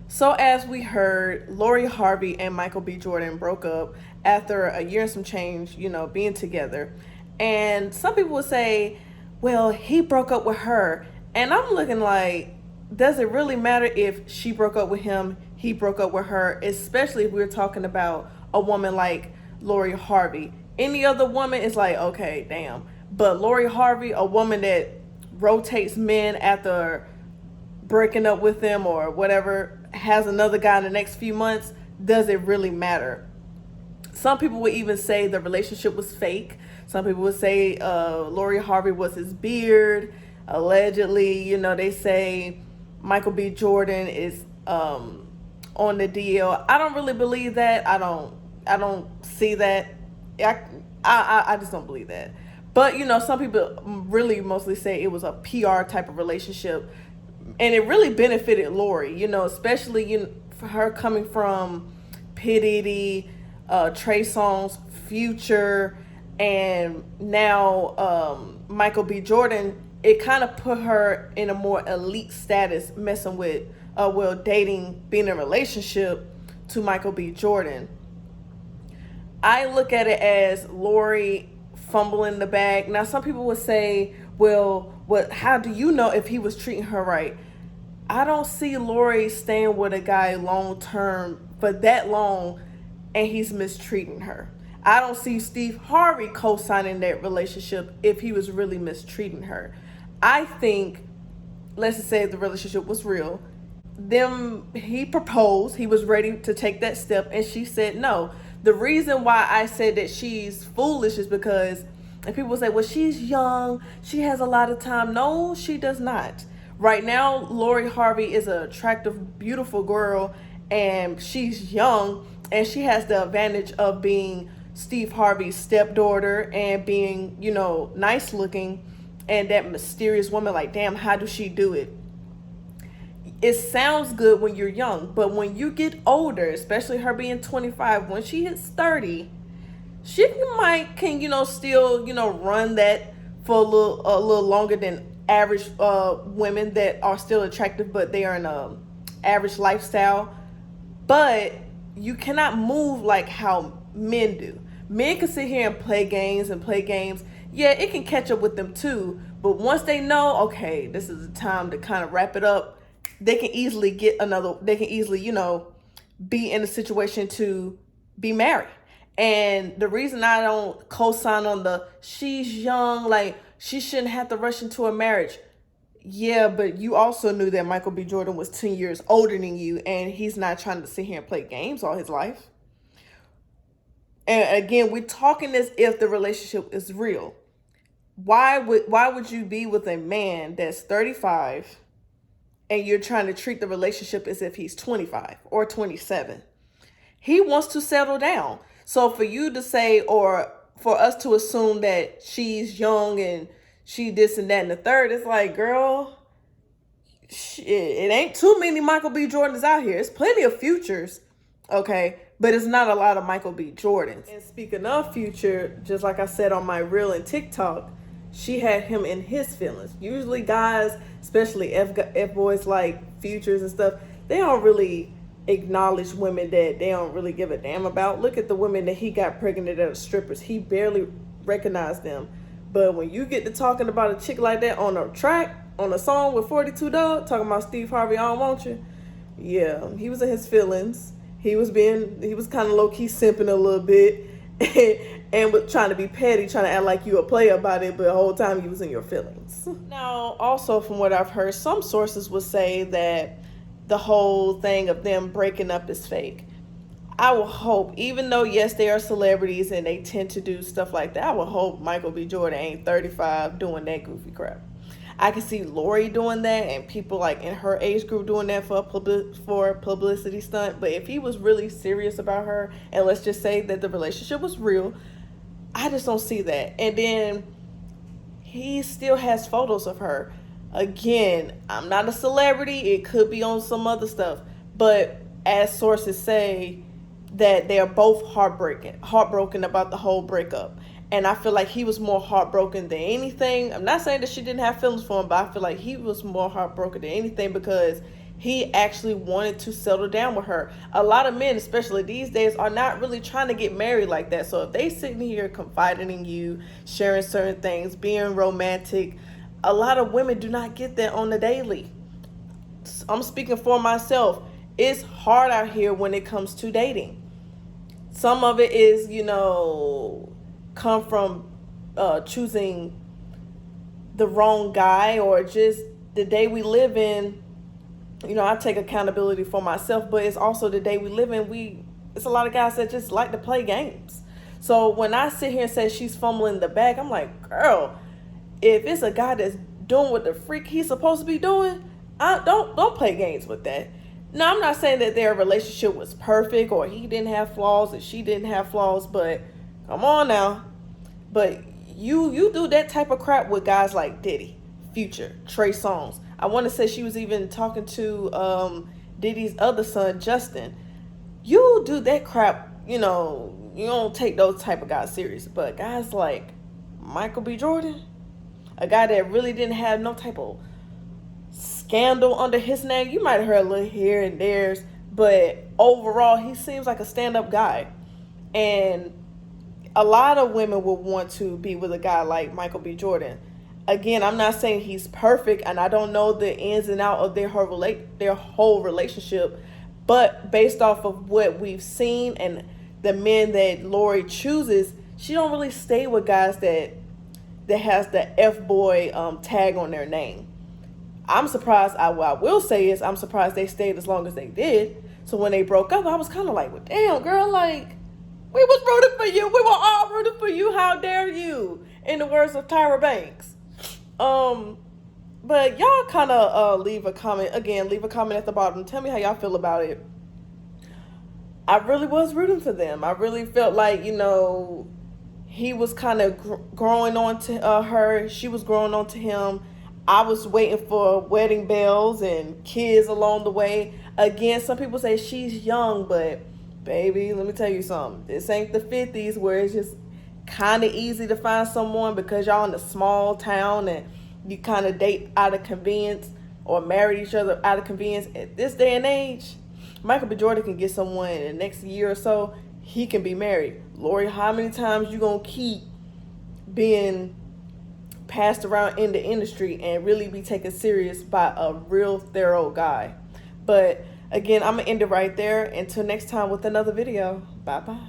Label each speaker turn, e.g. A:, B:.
A: So as we heard, Lori Harvey and Michael B. Jordan broke up after a year and some change, being together. And some people would say, well, he broke up with her. And I'm looking like, does it really matter if she broke up with him, he broke up with her, especially if we're talking about a woman like Lori Harvey. Any other woman is like, okay, damn. But Lori Harvey, a woman that rotates men after breaking up with them or whatever, has another guy in the next few months, does it really matter? Some people would even say the relationship was fake. Some people would say Lori Harvey was his beard. Allegedly, they say Michael B. Jordan is on the DL. I don't really believe that. I don't see that. I just don't believe that. But some people really mostly say it was a PR type of relationship, and it really benefited Lori. Especially for her coming from P Diddy, Trey Songz, Future, and now Michael B. Jordan. It kind of put her in a more elite status, messing with, dating, being in a relationship to Michael B. Jordan. I look at it as Lori fumbling the bag. Now, some people would say, well, how do you know if he was treating her right? I don't see Lori staying with a guy long term for that long and he's mistreating her. I don't see Steve Harvey co-signing that relationship if he was really mistreating her. I think, let's just say the relationship was real. He proposed, he was ready to take that step, and she said no. The reason why I said that she's foolish is because, and people say, well, she's young, she has a lot of time. No, she does not. Right now, Lori Harvey is an attractive, beautiful girl, and she's young, and she has the advantage of being Steve Harvey's stepdaughter and being, nice looking, and that mysterious woman. Like, damn, how does she do it? It sounds good when you're young, but when you get older, especially her being 25, when she hits 30, she can still run that for a little longer than average women that are still attractive, but they are in a average lifestyle. But you cannot move like how men do. Men can sit here and play games. Yeah, it can catch up with them too. But once they know, okay, this is the time to kind of wrap it up, they can easily be in a situation to be married. And the reason I don't co-sign on she's young, like she shouldn't have to rush into a marriage. Yeah, but you also knew that Michael B. Jordan was 10 years older than you, and he's not trying to sit here and play games all his life. And again, we're talking as if the relationship is real. Why would you be with a man that's 35 and you're trying to treat the relationship as if he's 25 or 27? He wants to settle down. So for you to say, or for us to assume that she's young and she this and that and the third, it's like, girl, it ain't too many Michael B. Jordans out here. It's plenty of Futures, okay? But it's not a lot of Michael B. Jordans. And speaking of Future, just like I said on my reel and TikTok, she had him in his feelings. Usually guys, especially F-boys like Futures and stuff, they don't really acknowledge women that they don't really give a damn about. Look at the women that he got pregnant at strippers. He barely recognized them. But when you get to talking about a chick like that on a track, on a song with 42 Dugg, talking about Steve Harvey, I don't want you. Yeah, he was in his feelings. He was kind of low-key simping a little bit and was trying to be petty, trying to act like you a player about it, but the whole time he was in your feelings. Now, also from what I've heard, some sources would say that the whole thing of them breaking up is fake. I will hope, even though, yes, they are celebrities and they tend to do stuff like that, I will hope Michael B. Jordan ain't 35 doing that goofy crap. I can see Lori doing that and people like in her age group doing that for publicity stunt. But if he was really serious about her, and let's just say that the relationship was real, I just don't see that. And then he still has photos of her. Again, I'm not a celebrity. It could be on some other stuff. But as sources say, that they are both heartbroken about the whole breakup. And I feel like he was more heartbroken than anything. I'm not saying that she didn't have feelings for him, but I feel like he was more heartbroken than anything because He actually wanted to settle down with her. A lot of men, especially these days, are not really trying to get married like that. So if they sitting here confiding in you, sharing certain things, being romantic, a lot of women do not get that on the daily. I'm speaking for myself. It's hard out here when it comes to dating. Some of it is, come from choosing the wrong guy, or just the day we live in. I take accountability for myself, but it's also the day we live in. It's a lot of guys that just like to play games. So when I sit here and say she's fumbling the bag, I'm like, girl, if it's a guy that's doing what the freak he's supposed to be doing, don't play games with that. Now, I'm not saying that their relationship was perfect, or he didn't have flaws and she didn't have flaws, but come on now. But you do that type of crap with guys like Diddy, Future, Trey Songz. I want to say she was even talking to Diddy's other son, Justin. You do that crap, you don't take those type of guys serious. But guys like Michael B. Jordan, a guy that really didn't have no type of scandal under his name. You might have heard a little here and there's, but overall, he seems like a stand-up guy. And a lot of women would want to be with a guy like Michael B. Jordan. Again, I'm not saying he's perfect, and I don't know the ins and outs of their whole relationship, but based off of what we've seen and the men that Lori chooses, she don't really stay with guys that has the F-boy tag on their name. I'm surprised. What I will say is I'm surprised they stayed as long as they did. So when they broke up, I was kind of like, well, damn, girl, like, we was rooting for you. We were all rooting for you. How dare you? In the words of Tyra Banks. But y'all kind of leave a comment. Again, leave a comment at the bottom. Tell me how y'all feel about it. I really was rooting for them. I really felt like, he was kind of growing on to her. She was growing on to him. I was waiting for wedding bells and kids along the way. Again, some people say she's young, but baby, let me tell you something. This ain't the 50s where it's just kind of easy to find someone because y'all in a small town and you kind of date out of convenience or marry each other out of convenience. At this day and age, Michael B. Jordan can get someone in the next year or so. He can be married. Lori, how many times you gonna keep being passed around in the industry and really be taken serious by a real thorough guy? But again, I'm gonna end it right there. Until next time with another video. Bye bye.